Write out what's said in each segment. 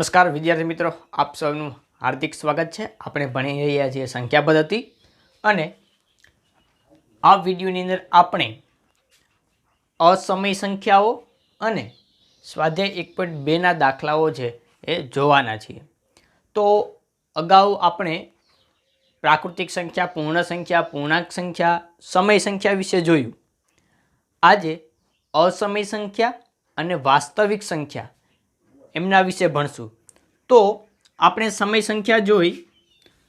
નમસ્કાર વિદ્યાર્થી મિત્રો, આપ સૌનું હાર્દિક સ્વાગત છે। આપણે ભણી રહ્યા છીએ સંખ્યા પદ્ધતિ અને આ વિડીયોની અંદર આપણે અસમય સંખ્યાઓ અને સ્વાધ્યાય 1.2 ના દાખલાઓ છે એ જોવાના છીએ। તો અગાઉ આપણે પ્રાકૃતિક સંખ્યા, પૂર્ણ સંખ્યા, પૂર્ણાંક સંખ્યા, સમય સંખ્યા વિશે જોયું। આજે અસમય સંખ્યા અને વાસ્તવિક સંખ્યા એમના વિશે ભણશું। તો આપણે સમય સંખ્યા જોઈ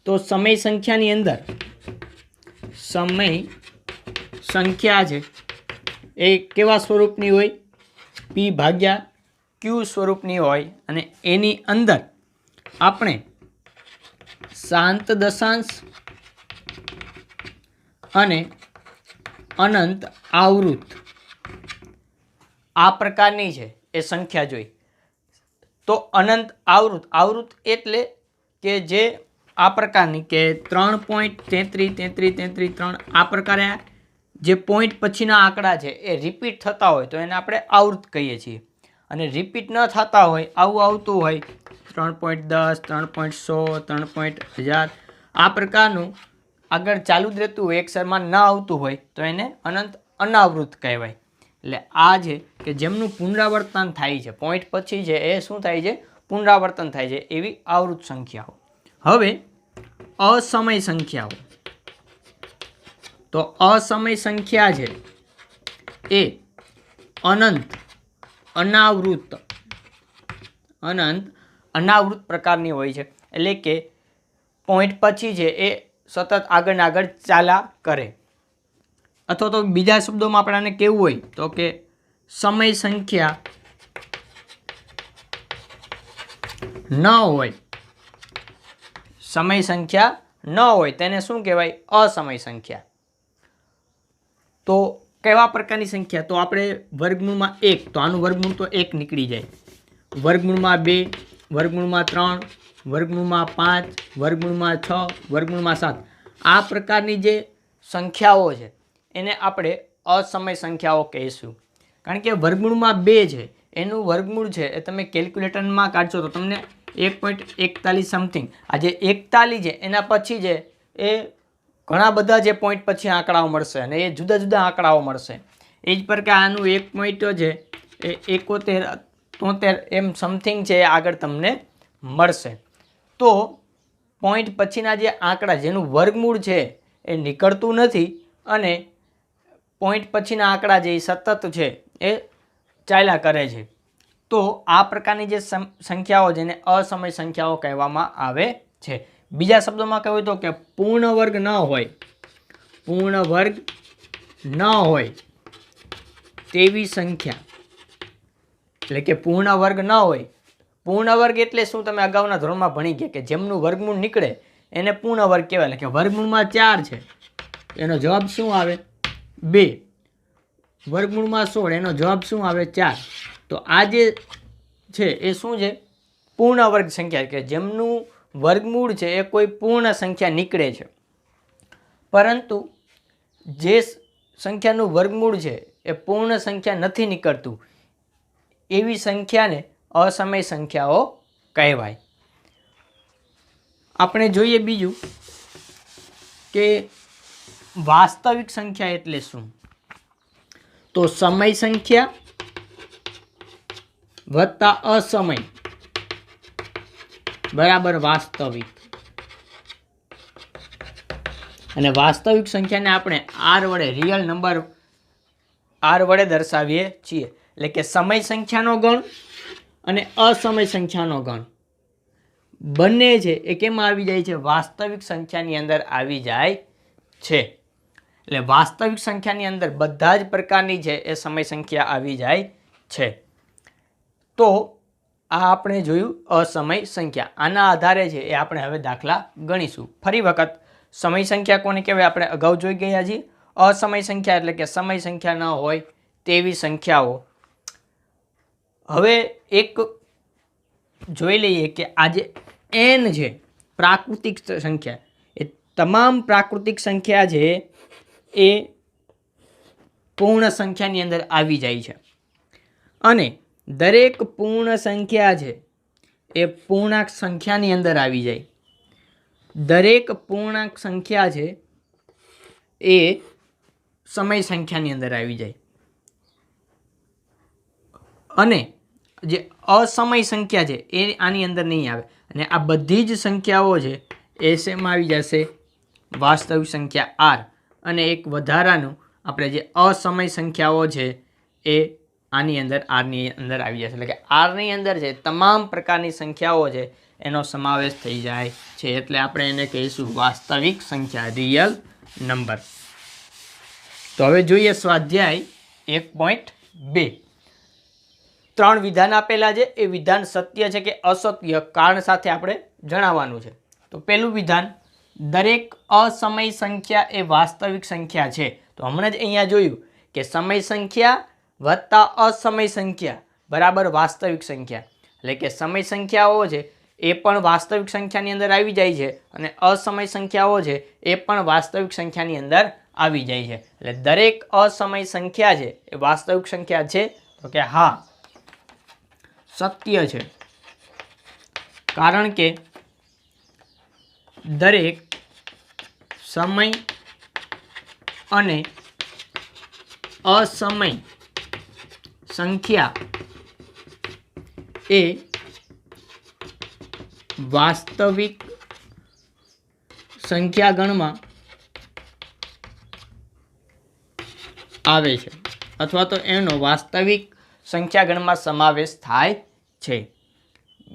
તો સમય સંખ્યાની અંદર સમય સંખ્યા છે એ કેવા સ્વરૂપની હોય? p ભાગ્યા q સ્વરૂપની હોય અને એની અંદર આપણે શાંત દશાંશ અને અનંત આવૃત આ પ્રકારની છે એ સંખ્યા જોઈ। તો અનંત આવૃત એટલે કે જે આ પ્રકારની કે 3.33 આ પ્રકારે જે પોઈન્ટ પછીના આંકડા છે એ રિપીટ થતા હોય તો એને આપણે આવૃત કહીએ છીએ। અને રિપીટ ન થતા હોય, આવું આવતું હોય 3.10, 3.100, 3.1000 આ પ્રકારનું આગળ ચાલુ જ રહેતું હોય, એક સરમાન ન આવતું હોય તો એને અનંત અનાવૃત કહેવાય। એટલે આ છે કે જેમનું પુનરાવર્તન થાય છે, પોઈન્ટ પછી છે એ શું થાય છે? પુનરાવર્તન થાય છે, એવી આવૃત સંખ્યાઓ। હવે અસમય સંખ્યાઓ, તો અસમય સંખ્યા છે એ અનંત અનાવૃત પ્રકારની હોય છે। એટલે કે પોઈન્ટ પછી છે એ સતત આગળ ચાલ્યા કરે, અથવા તો બીજા શબ્દોમાં આપણાને કેવું હોય તો કે સમય સંખ્યા ન હોય, સમય સંખ્યા ન હોય તેને શું કહેવાય? અસમય સંખ્યા। તો કેવા પ્રકારની સંખ્યા? તો આપણે વર્ગમૂળમાં 1, તો આનું વર્ગમૂળ તો 1 નીકળી જાય, વર્ગમૂળમાં 2, વર્ગમૂળમાં 3, વર્ગમૂળમાં 5, વર્ગમૂળમાં 6, વર્ગમૂળમાં 7 આ પ્રકારની જે સંખ્યાઓ છે એને આપણે અસમય સંખ્યાઓ કહીશું। કારણ કે વર્ગમૂળમાં 2 છે એનું વર્ગમૂળ છે એ તમે કેલ્ક્યુલેટરમાં કાઢશો તો તમને 1.41 સમથિંગ, આ જે 41 છે એના પછી છે એ ઘણા બધા જે પોઈન્ટ પછી આંકડાઓ મળશે અને એ જુદા જુદા આંકડાઓ મળશે। એ જ પ્રકાર આનું 1 પોઈન્ટ છે એ 71, 73 એમ સમથિંગ છે એ આગળ તમને મળશે। તો પોઈન્ટ પછીના જે આંકડા જેનું વર્ગમૂળ છે એ નીકળતું નથી અને પોઈન્ટ પછીના આંકડા જે સતત છે એ ચાલ્યા કરે છે, તો આ પ્રકારની જે સંખ્યાઓ જેને અસમય સંખ્યાઓ કહેવામાં આવે છે। બીજા શબ્દોમાં કહેવું તો કે પૂર્ણ વર્ગ ન હોય તેવી સંખ્યા, એટલે કે પૂર્ણ વર્ગ ન હોય। પૂર્ણ વર્ગ એટલે શું? તમે અગાઉના ધોરણમાં ભણી ગયા કે જેમનું વર્ગમૂળ નીકળે એને પૂર્ણ વર્ગ કહેવાય। એટલે કે વર્ગમૂળમાં 4 છે એનો જવાબ શું આવે? 2, વર્ગમૂળમાં 16 એનો જવાબ શું આવે? 4। તો આ જે છે એ શું છે? પૂર્ણ વર્ગ સંખ્યા, કે જેમનું વર્ગમૂળ છે એ કોઈ પૂર્ણ સંખ્યા નીકળે છે, પરંતુ જે સંખ્યાનું વર્ગમૂળ છે એ પૂર્ણ સંખ્યા નથી નીકળતું એવી સંખ્યાને અસમય સંખ્યાઓ કહેવાય। આપણે જોઈએ બીજું કે વાસ્તવિક સંખ્યા એટલે શું? તો સમય સંખ્યા વત્તા અસમય બરાબર વાસ્તવિક। અને વાસ્તવિક સંખ્યાને આપણે r વડે, રિયલ નંબર r વડે દર્શાવીએ છીએ। એટલે કે સમય સંખ્યાનો ગણ અને અસમય સંખ્યાનો ગણ બંને છે એ કેમાં આવી જાય છે? વાસ્તવિક સંખ્યાની અંદર આવી જાય છે। એટલે વાસ્તવિક સંખ્યાની અંદર બધા જ પ્રકારની છે એ સમય સંખ્યા આવી જાય છે। તો આ આપણે જોયું અસમય સંખ્યા। આના આધારે છે એ આપણે હવે દાખલા ગણીશું। ફરી વખત સમય સંખ્યા કોને કહેવાય આપણે અગાઉ જોઈ ગયા છીએ। અસમય સંખ્યા એટલે કે સમય સંખ્યા ન હોય તેવી સંખ્યાઓ। હવે એક જોઈ લઈએ કે આજે n છે પ્રાકૃતિક સંખ્યા, એ તમામ પ્રાકૃતિક સંખ્યા છે એ પૂર્ણ સંખ્યાની અંદર આવી જાય છે અને દરેક પૂર્ણ સંખ્યા છે એ પૂર્ણાંક સંખ્યાની અંદર આવી જાય. દરેક પૂર્ણાંક સંખ્યા છે એ સમય સંખ્યાની અંદર આવી જાય. અને જે અસમય સંખ્યા છે એ આની અંદર નહીં આવે. અને આ બધી જ સંખ્યાઓ છે એ શેમાં આવી જશે? વાસ્તવિક સંખ્યા આર. અને એક વધારાનું આપણે જે અસમય સંખ્યાઓ છે એ આની અંદર આરની અંદર આવી જશે. એટલે કે આરની અંદર છે તમામ પ્રકારની સંખ્યાઓ છે એનો સમાવેશ થઈ જાય છે. એટલે આપણે એને કહીશું વાસ્તવિક સંખ્યા, રિયલ નંબર. તો હવે જોઈએ સ્વાધ્યાય 1.2. 3 વિધાન આપેલા છે. એ વિધાન સત્ય છે કે અસત્ય કારણ સાથે આપણે જણાવવાનું છે. તો પહેલું વિધાન, દરેક અસમય સંખ્યા એ વાસ્તવિક સંખ્યા છે. તો હમણાં જ અહીંયા જોયું કે સમય સંખ્યા વત્તા અસમય સંખ્યા બરાબર વાસ્તવિક સંખ્યા. એટલે કે સમય સંખ્યાઓ છે એ પણ વાસ્તવિક સંખ્યાની અંદર આવી જાય છે અને અસમય સંખ્યાઓ છે એ પણ વાસ્તવિક સંખ્યાની અંદર આવી જાય છે. એટલે દરેક અસમય સંખ્યા છે એ વાસ્તવિક સંખ્યા છે. તો કે હા, સત્ય છે. કારણ કે દરેક સમય અને અસમય સંખ્યા એ વાસ્તવિક સંખ્યા ગણમાં આવે છે અથવા તો એનો વાસ્તવિક સંખ્યા ગણમાં સમાવેશ થાય છે.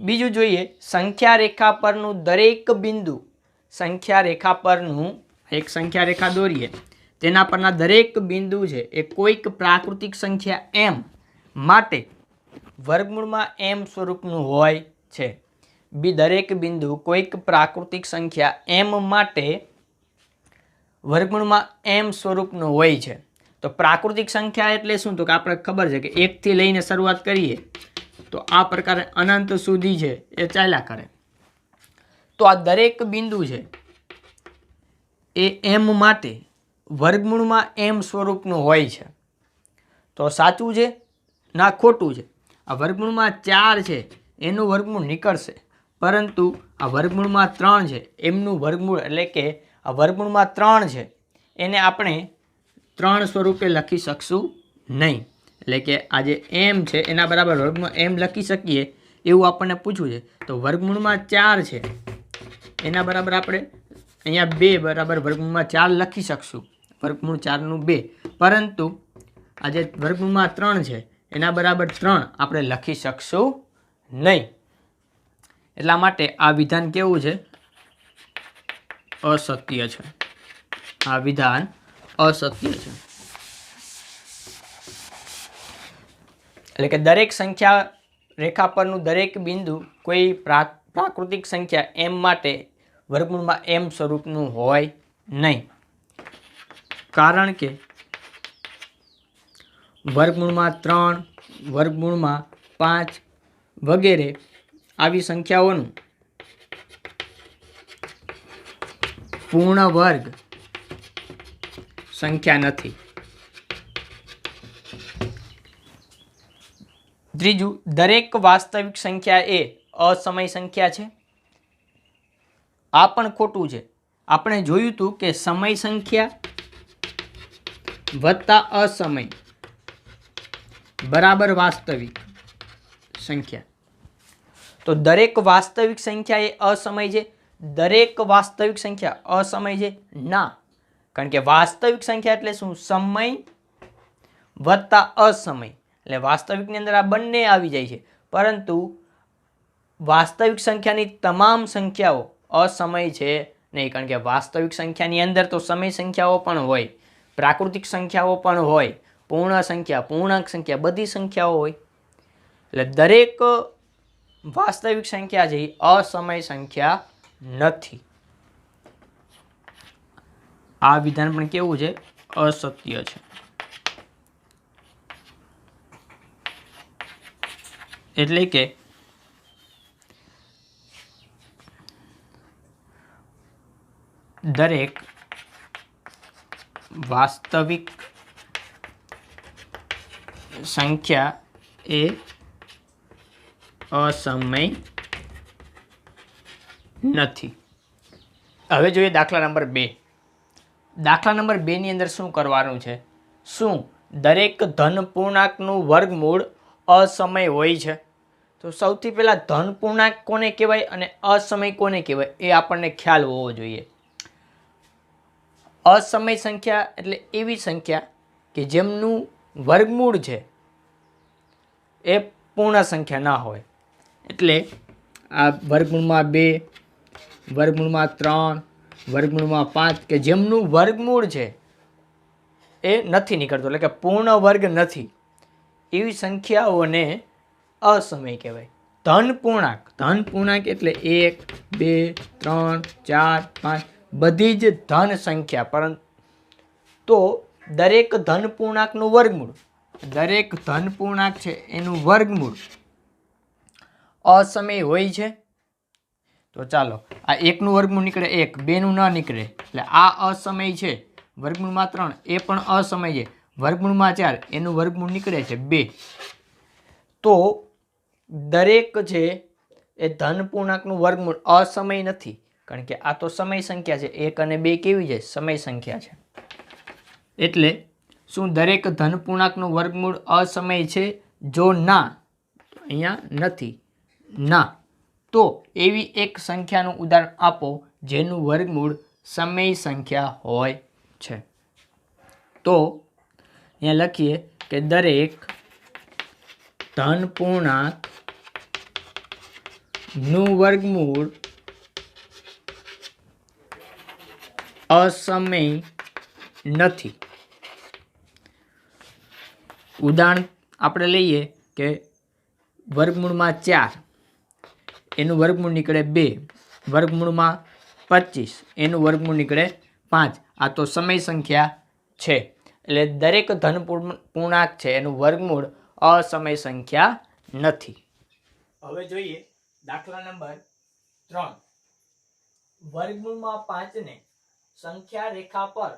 બીજું જોઈએ, સંખ્યા રેખા પરનું દરેક બિંદુ, સંખ્યા રેખા પરનું એક સંખ્યા રેખા દોરીએ, તેના પરના દરેક બિંદુ છે એ કોઈક પ્રાકૃતિક સંખ્યા m માટે વર્ગમૂળમાં m સ્વરૂપનું હોય છે. દરેક બિંદુ કોઈક પ્રાકૃતિક સંખ્યા m માટે વર્ગમૂળમાં m સ્વરૂપનું હોય છે. તો પ્રાકૃતિક સંખ્યા એટલે શું? તો કે આપણે ખબર છે કે 1 થી લઈને શરૂઆત કરીએ તો આ પ્રકારે અનંત સુધી છે એ ચાલ્યા કરે. તો આ દરેક બિંદુ છે એ m માટે વર્ગમૂળમાં m સ્વરૂપનું હોય છે. તો સાચું છે ના ખોટું છે? આ વર્ગમૂળમાં 4 છે એનું વર્ગમૂળ નીકળશે, પરંતુ આ વર્ગમૂળમાં 3 છે એમનું વર્ગમૂળ, એટલે કે આ વર્ગમૂળમાં 3 છે એને આપણે 3 સ્વરૂપે લખી શકશું નહીં. એટલે કે આ જે m છે એના બરાબર વર્ગમૂળ m લખી શકીએ એવું આપણને પૂછવું છે. તો વર્ગમૂળમાં 4 છે એના બરાબર આપણે અહીંયા 2 બરાબર વર્ગમૂળમાં 4 લખી શકશું, વર્ગમૂળ 4નું 2. પરંતુ આ જે વર્ગમૂળમાં 3 છે એના બરાબર 3 આપણે લખી શકશું નહીં. એટલા માટે આ વિધાન કેવું છે? અસત્ય છે. આ વિધાન અસત્ય છે. એટલે કે દરેક સંખ્યા રેખા પરનું દરેક બિંદુ કોઈ પ્રાકૃતિક સંખ્યા m માટે વર્ગમૂળમાં m સ્વરૂપનું હોય નહીં. કારણ કે વર્ગમૂળમાં 3, વર્ગમૂળમાં 5 વગેરે આવી સંખ્યાઓનું પૂર્ણ વર્ગ સંખ્યા નથી. ત્રીજું, દરેક વાસ્તવિક સંખ્યા એ અસમય સંખ્યા છે. આ પણ ખોટું છે. આપણે જોયું હતું કે સમય સંખ્યા વત્તા અસમય બરાબર વાસ્તવિક સંખ્યા. તો દરેક વાસ્તવિક સંખ્યા એ અસમય છે? દરેક વાસ્તવિક સંખ્યા અસમય છે? ના. કારણ કે વાસ્તવિક સંખ્યા એટલે શું? સમય વત્તા અસમય. એટલે વાસ્તવિકની અંદર આ બંને આવી જાય છે. પરંતુ વાસ્તવિક સંખ્યાની તમામ સંખ્યાઓ અસમય છે નહીં. કારણ કે વાસ્તવિક સંખ્યાની અંદર તો સમય સંખ્યાઓ પણ હોય, પ્રાકૃતિક સંખ્યાઓ પણ હોય, પૂર્ણ સંખ્યા, પૂર્ણાંક સંખ્યા, બધી સંખ્યાઓ હોય. એટલે દરેક વાસ્તવિક સંખ્યા છે એ અસમય સંખ્યા નથી. આ વિધાન પણ કેવું છે? અસત્ય છે. એટલે કે દરેક વાસ્તવિક સંખ્યા એ અસમય નથી. હવે જોઈએ દાખલા નંબર 2. દાખલા નંબર 2 ની અંદર શું કરવાનું છે? શું દરેક ધન પૂર્ણાંકનું વર્ગમૂળ અસમય હોય છે? તો સૌથી પહેલાં ધન પૂર્ણાંક કોને કહેવાય અને અસમય કોને કહેવાય એ આપણને ખ્યાલ હોવો જોઈએ. અસમય સંખ્યા એટલે એવી સંખ્યા કે જેમનું વર્ગમૂળ છે એ પૂર્ણ સંખ્યા ના હોય. એટલે આ વર્ગમૂળમાં 2, વર્ગમૂળમાં 3, વર્ગમૂળમાં 5 કે જેમનું વર્ગમૂળ છે એ નથી નીકળતો, એટલે કે પૂર્ણ વર્ગ નથી, એવી સંખ્યાઓને અસમય કહેવાય. ધન પૂર્ણાંક એટલે 1, 2, 3, 4, 5 બધી જ ધન સંખ્યા, પરંતુ તો દરેક ધન પૂર્ણાંકનું વર્ગમૂળ, દરેક ધન પૂર્ણાંક છે એનું વર્ગમૂળ અસમય હોય છે. તો ચાલો, આ 1 નું વર્ગમૂળ નીકળે 1, 2 નું ન નીકળે, એટલે આ અસમય છે. વર્ગમૂળમાં 3 એ પણ અસમય છે. વર્ગમૂળમાં 4 એનું વર્ગમૂળ નીકળે છે 2. તો દરેક છે એ ધન પૂર્ણાંકનું વર્ગમૂળ અસમય નથી, કારણ કે આ તો સમય સંખ્યા છે. 1 અને 2 કેવી છે? સમય સંખ્યા છે. એટલે શું દરેક ધન પૂર્ણાંકનું વર્ગમૂળ અસમય છે? જો ના, અહીંયા નથી, ના, તો એવી એક સંખ્યાનું ઉદાહરણ આપો જેનું વર્ગમૂળ સમય સંખ્યા હોય છે. તો અહીંયા લખીએ કે દરેક ધન પૂર્ણાંક નું વર્ગમૂળ અસમય નથી. ઉદાહરણ આપણે લઈએ કે વર્ગમૂળમાં 4 એનું વર્ગમૂળ નીકળે 2, વર્ગમૂળમાં 25 એનું વર્ગમૂળ નીકળે 5. આ તો સમય સંખ્યા છે. એટલે દરેક ધન પૂર્ણાંક છે એનું વર્ગમૂળ અસમય સંખ્યા નથી. હવે જોઈએ દાખલા નંબર 3. વર્ગમૂળમાં 5 ને સંખ્યા રેખા પર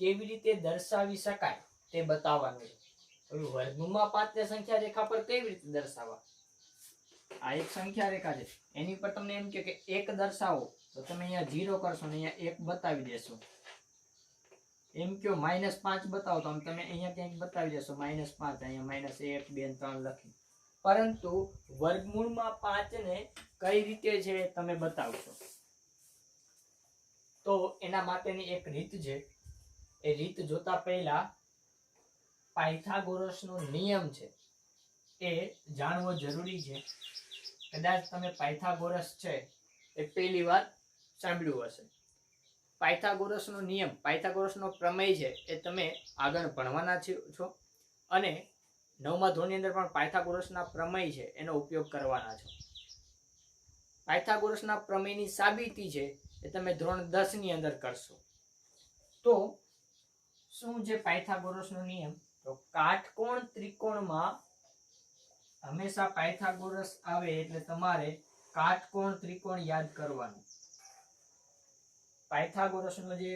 કેવી રીતે દર્શાવી શકાય તે બતાવવાનું છે. હવે વર્ગમૂળમાં 5 ને સંખ્યા રેખા પર કેવી રીતે દર્શાવવા? આ એક સંખ્યા રેખા છે, એની પર તમને એમ કે 1 દર્શાવો, તો તમે અહીંયા 0 કરશો ને અહીંયા 1 બતાવી દેશો. એમ કયો -5 બતાવો, તો તમે અહીંયા ક્યાંક બતાવી દેશો -5, અહીંયા -1, 2, 3 લખી. પરંતુ વર્ગમૂળમાં 5 ને કઈ રીતે છે તમે બતાવશો, તો એના માટેની એક રીત છે. એ રીત જોતા પહેલા પાયથાગોરસનો નિયમ છે એ જાણવો જરૂરી છે. કદાચ તમે પાયથાગોરસ છે એ પહેલી વાર સાંભળ્યું હશે. પાયથાગોરસનો નિયમ, પાયથાગોરસનો પ્રમેય છે એ તમે આગળ ભણવાના છો, અને 9મા ધોરણની અંદર પણ પાયથાગોરસના પ્રમેય છે એનો ઉપયોગ કરવાના છો. પાયથાગોરસના પ્રમેયની સાબિતી છે એ તમે ધોરણ 10 ની અંદર કરશો. તો શું છે પાયથાગોરસનો નિયમ? તો કાટકોણ ત્રિકોણમાં હંમેશા પાયથાગોરસ આવે એટલે તમારે કાટકોણ ત્રિકોણ યાદ કરવાનું. પાયથાગોરસનો જે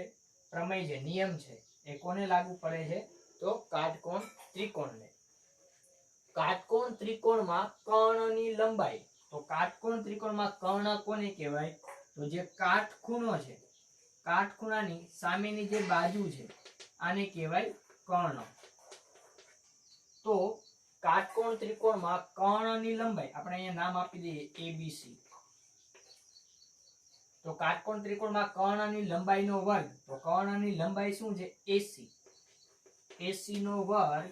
પ્રમેય છે, નિયમ છે, એ કોને લાગુ પડે છે? તો કાટકોણ ત્રિકોણને. કાટકોણ ત્રિકોણમાં કર્ણની લંબાઈ, તો કાટકોણ ત્રિકોણમાં કર્ણ કોને કહેવાય? તો જે કાટખૂણો છે, કાટખૂણાની સામેની જે બાજુ છે આને કહેવાય કર્ણ. તો કાટકોણ ત્રિકોણમાં કર્ણની લંબાઈ આપણે અહીંયા નામ આપી દઈએ ABC. તો કાટકોણ ત્રિકોણમાં કર્ણની લંબાઈનો વર્ગ, તો કર્ણની લંબાઈ શું છે? AC. AC નો વર્ગ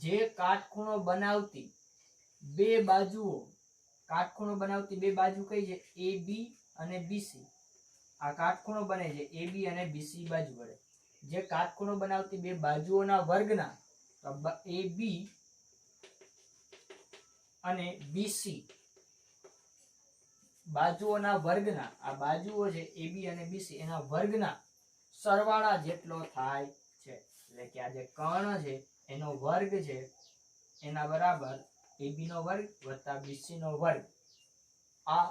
જે કાટખૂણો બનાવતી બે બાજુઓ, કાટખૂણો બનાવતી બે બાજુ કઈ છે? AB અને BC. આ કાટખૂણો બને છે AB અને BC બાજુ વડે. જે કાટખૂણો બનાવતી બે બાજુઓના વર્ગના, તો AB અને BC બાજુઓના વર્ગના, આ બાજુઓ છે AB અને BC એના વર્ગના સરવાળા જેટલો થાય છે. એટલે કે આ જે કર્ણ છે એનો વર્ગ છે એના બરાબર AB નો વર્ગ વત્તા BC નો વર્ગ. આ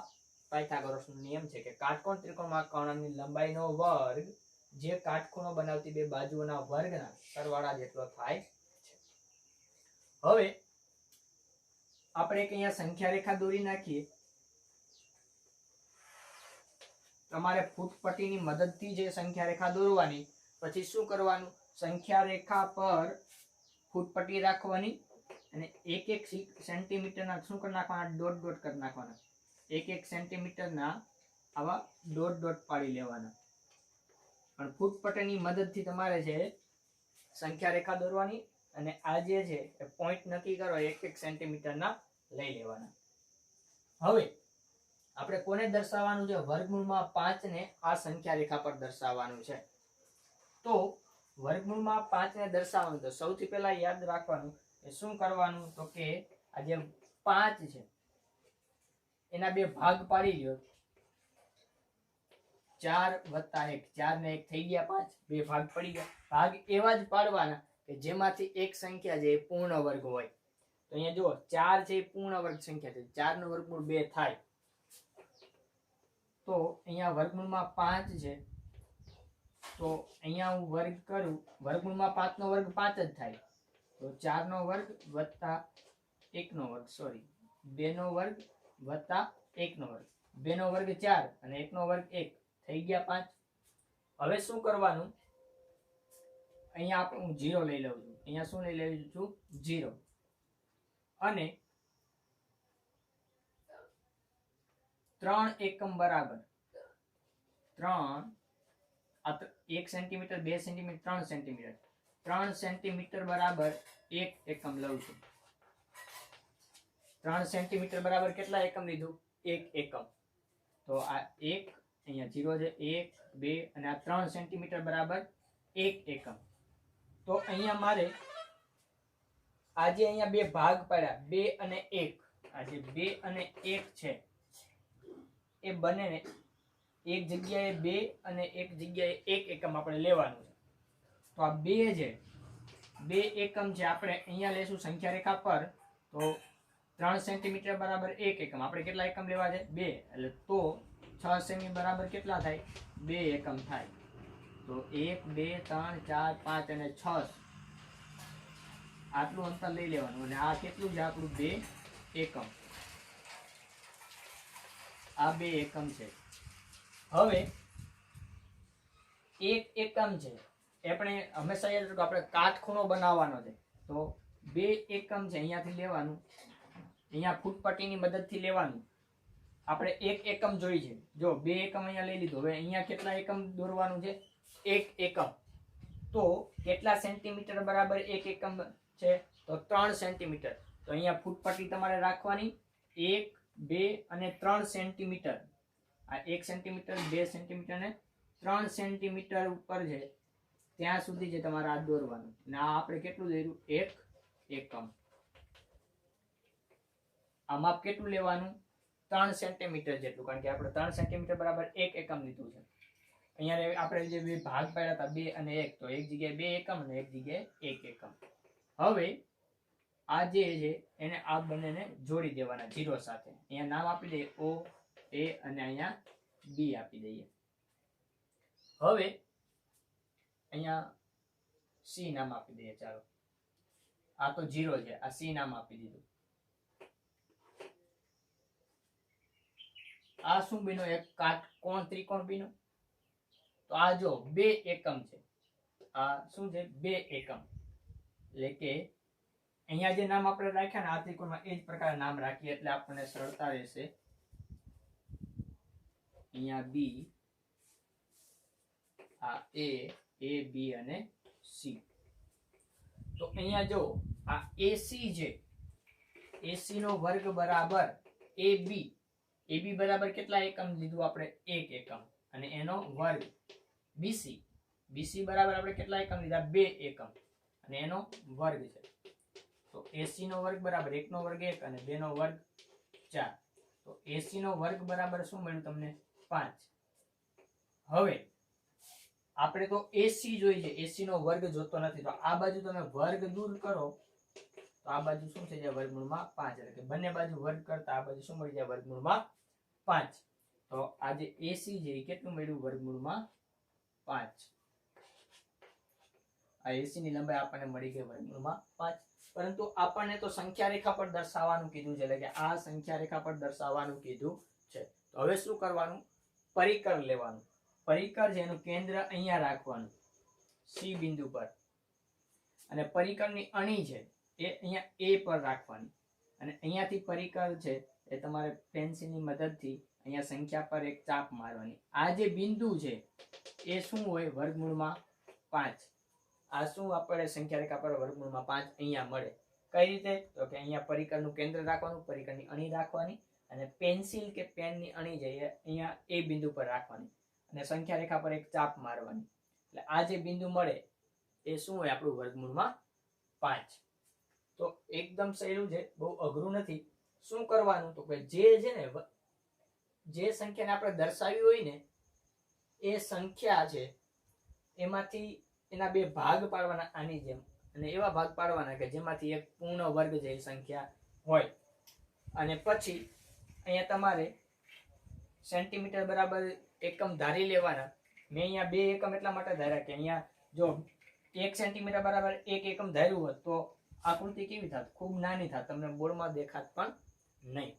પાયથાગોરસનો નિયમ છે કે કાટકોણ ત્રિકોણમાં કર્ણની લંબાઈનો વર્ગ જે કાટખૂણો બનાવતી બે બાજુઓના વર્ગના સરવાળા જેટલો થાય છે. હવે આપણે અહીંયા સંખ્યા રેખા દોરી નાખીએ. તમારે ફૂટપટ્ટીની મદદથી જે સંખ્યા રેખા દોરવાની, પછી શું કરવાનું, સંખ્યા રેખા પર ફૂટપટ્ટી રાખવાની અને એક એક સેન્ટીમીટરના શું કરી નાખવાના, ડોટ ડોટ કરી નાખવાના. એક એક સેન્ટીમીટરના આવા ડોટ ડોટ પાડી લેવાના. પણ ફૂટપટ્ટીની મદદથી તમારે છે સંખ્યા રેખા દોરવાની અને આ જે છે એ પોઈન્ટ નક્કી કરો એક એક સેન્ટીમીટરના લઈ લેવાના. હવે આપણે કોને દર્શાવવાનું છે, વર્ગમૂળમાં 5 ને આ સંખ્યા રેખા પર દર્શાવવાનું છે. તો વર્ગમૂળમાં 5 ને દર્શાવવાનું, તો સૌથી પહેલા યાદ રાખવાનું કે શું કરવાનું, તો કે આ જે 5 છે એના બે ભાગ પાડી લ્યો. 4 + 1, 4 ને 1 થઈ ગયા 5, બે ભાગ પડી ગયા. ભાગ એવા જ પાડવાના કે જેમાંથી એક સંખ્યા છે એ પૂર્ણ વર્ગ હોય. તો અહીંયા જુઓ 4 છે એ પૂર્ણ વર્ગ સંખ્યા છે, 4 નું વર્ગમૂળ 2 થાય. તો અહીંયા વર્ગમૂળમાં 5 છે, તો અહીંયા હું વર્ગ કરું, વર્ગમૂળમાં 5 નો વર્ગ 5 જ થાય. તો 4 નો વર્ગ વત્તા 1 નો વર્ગ, સોરી 2 નો વર્ગ વત્તા 1 નો વર્ગ, 2 નો વર્ગ 4 અને 1 નો વર્ગ 1 થઈ ગયા 5. હવે શું કરવાનું, અહીંયા આપણે હું 0 લઈ લઉં છું. અહીંયા શું લઈ લઉં છું, 0. અને 3 એકમ બરાબર 3, 1 સેન્ટીમીટર, 2 સેન્ટીમીટર, 3 સેન્ટીમીટર, 3 સેન્ટીમીટર બરાબર 1 એકમ લઉં છું. 3 સેન્ટીમીટર બરાબર કેટલા એકમ લીધું, 1 એકમ. તો આ 1 અહીંયા 0 છે, 1 2 અને આ 3 સેન્ટીમીટર બરાબર 1 એકમ. તો અહીંયા મારે આજે અહીંયા બે ભાગ પાડ્યા, 2 અને 1. આ જે 2 અને 1 છે એ બંનેને એક જગ્યાએ 2 અને એક જગ્યાએ 1 એકમ આપણે લેવાનું છે. તો આ 2 છે, 2 એકમ છે, આપણે અહીંયા લેશું સંખ્યા રેખા પર. તો 3 સેન્ટીમીટર બરાબર 1 એકમ, આપણે કેટલા એકમ લેવા છે, 2. એટલે તો 6 સેમી બરાબર કેટલા થાય, 2 એકમ થાય. તો 1 2 3 4 5 અને 6 આટલું અંતર લઈ લેવાનું. અને આ કેટલું છે આપણું, 2 એકમ. આ 2 એકમ છે. હવે 1 એકમ છે, આપણે હંમેશા યાદ રાખો આપણે કાટખૂણો બનાવવાનો છે. તો 2 એકમ છે અહીંયાથી લેવાનું, અહીંયા ફૂટપટ્ટીની મદદથી લેવાનું. આપણે 1 એકમ જોઈ છે, જો 2 એકમ અહીંયા લઈ લીધું. હવે અહીંયા કેટલા એકમ દોરવાનું છે, 1 એકમ. તો કેટલા સેન્ટીમીટર બરાબર 1 એકમ છે, તો 3 સેન્ટીમીટર. તો અહીંયા ફૂટપટ્ટી તમારે રાખવાની 1 2 અને 3 સેન્ટીમીટર. આ 1 સેન્ટીમીટર, 2 સેન્ટીમીટર અને 3 સેન્ટીમીટર ઉપર છે ત્યાં સુધી છે તમારે આ દોરવાનું. અને આ આપણે કેટલું દોર્યું, 1 એકમ. આ માપ કેટલું લેવાનું, 3 સેન્ટીમીટર જેટલું, કારણ કે આપણે 3 સેન્ટીમીટર બરાબર 1 એકમ લીધું છે. અહીંયા આપણે જે બે ભાગ પાડ્યા હતા 2 અને 1, તો એક જગ્યાએ 2 એકમ અને એક જગ્યાએ 1 એકમ. હવે આ જે છે એને આ બંનેને જોડી દેવાના 0 સાથે. અહીંયા નામ આપી દઈએ O A અને અહીંયા B આપી દઈએ. હવે અહીંયા C નામ આપી દઈએ. ચાલો, આ તો 0 છે, આ C નામ આપી દીધું. આ શું બન્યો, એક કાટકોણ ત્રિકોણ બન્યો. તો આ જો 2 એકમ છે, આ શું છે, 2 એકમ. એટલે કે અહીંયા જે નામ આપણે રાખ્યા ને આ ત્રિકોણમાં એ જ પ્રકારે નામ રાખીએ એટલે આપણને સરળતા રહેશે. અહીંયા B, આ A B અને C. તો અહીંયા જો આ AC છે, AC નો વર્ગ બરાબર AB. AB બરાબર કેટલા એકમ લીધું આપણે, 1 એકમ. અને એનો વર્ગ BC, BC બરાબર આપણે કેટલા એકમ લીધા, 2 એકમ. અને એનો વર્ગ છે. તો AC નો વર્ગ બરાબર 1 નો વર્ગ 1 અને 2 નો વર્ગ 4. તો AC નો વર્ગ બરાબર શું મળ્યું તમને, 5. હવે આપણે તો AC જોઈએ છે, AC નો વર્ગ જોતો નથી. તો આ બાજુ તમે વર્ગ દૂર કરો તો આ બાજુ શું થઈ જાય, વર્ગમૂળમાં 5. એટલે કે બંને બાજુ વર્ગ કરતા આ બાજુ શું મળી જાય, વર્ગમૂળમાં 5. તો આ જે AC છે એ કેટલું મળ્યું, વર્ગમૂળમાં 5. આ AC ની લંબાઈ આપણને મળી ગઈ વર્ગમૂળમાં 5. પરંતુ આપણને તો સંખ્યા રેખા પર દર્શાવવાનું કીધું છે, એટલે કે આ સંખ્યા રેખા પર દર્શાવવાનું કીધું છે. તો હવે શું કરવાનું, પરિકર લેવાનું. પરિકર છે એનું કેન્દ્ર અહીંયા રાખવાનું સી બિંદુ પર, અને પરિકરની અણી છે એ અહીંયા એ પર રાખવાની, અને અહીંયાથી પરિકર છે એ તમારે પેન્સિલની મદદથી અહીંયા સંખ્યા પર એક ચાપ મારવાની. આ જે બિંદુ છે એ શું હોય? વર્ગમૂળમાં 5. આ શું આપણે સંખ્યા રેખા પર વર્ગમૂળમાં 5 અહીંયા મળે. કઈ રીતે? તો કે અહીંયા પરિકરનું કેન્દ્ર રાખવાનું, પરિકરની અણી રાખવાની, અને પેન્સિલ કે પેનની અણી છે એ અહીંયા એ બિંદુ પર રાખવાની, અને સંખ્યા રેખા પર એક ચાપ મારવાની. એટલે આ જે બિંદુ મળે એ શું હોય? આપણું વર્ગમૂળમાં 5. તો એકદમ સહેલું છે, બહુ અઘરું નથી. શું કરવાનું? તો કે જે છે ને જે સંખ્યાને આપણે દર્શાવી હોય ને એ સંખ્યા છે એમાંથી એના 2 ભાગ પાડવાના આની જેમ, અને એવા ભાગ પાડવાના કે જેમાંથી એક પૂર્ણ વર્ગ છે એ સંખ્યા હોય. અને પછી અહીંયા તમારે સેન્ટીમીટર બરાબર એકમ ધારી લેવાના. મેં અહીંયા 2 એકમ એટલા માટે ધાર્યા કે અહીંયા જો 1 સેન્ટીમીટર બરાબર 1 એકમ ધાર્યું હોત તો આકૃતિ કેવી થાત? ખૂબ નાની થાત, તમને બોર્ડમાં દેખાત પણ નહીં.